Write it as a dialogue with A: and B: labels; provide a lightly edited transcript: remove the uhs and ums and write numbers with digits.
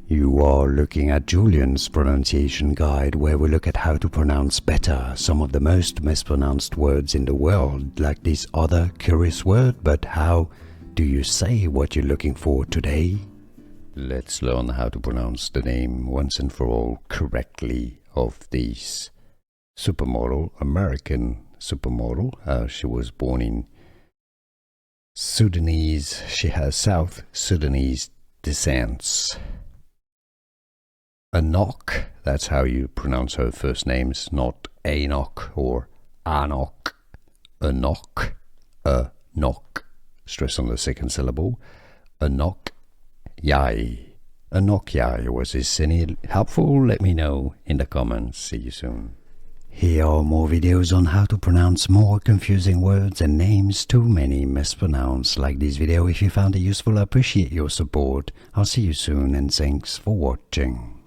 A: You are looking at Julian's pronunciation guide, where we look at how to pronounce better some of the most mispronounced words in the world, like this other curious word. But how do you say what you're looking for today? Let's learn how to pronounce the name once and for all correctly of this supermodel, American supermodel. She was born in Sudanese. She has South Sudanese descent. Anok, that's how you pronounce her first names, not Anok or Anok. Anok, Anok, stress on the second syllable. Anok Yai. Anok Yai. Was this any helpful? Let me know in the comments. See you soon. Here are more videos on how to pronounce more confusing words and names too many mispronounced. Like this video if you found it useful. I appreciate your support. I'll see you soon and thanks for watching.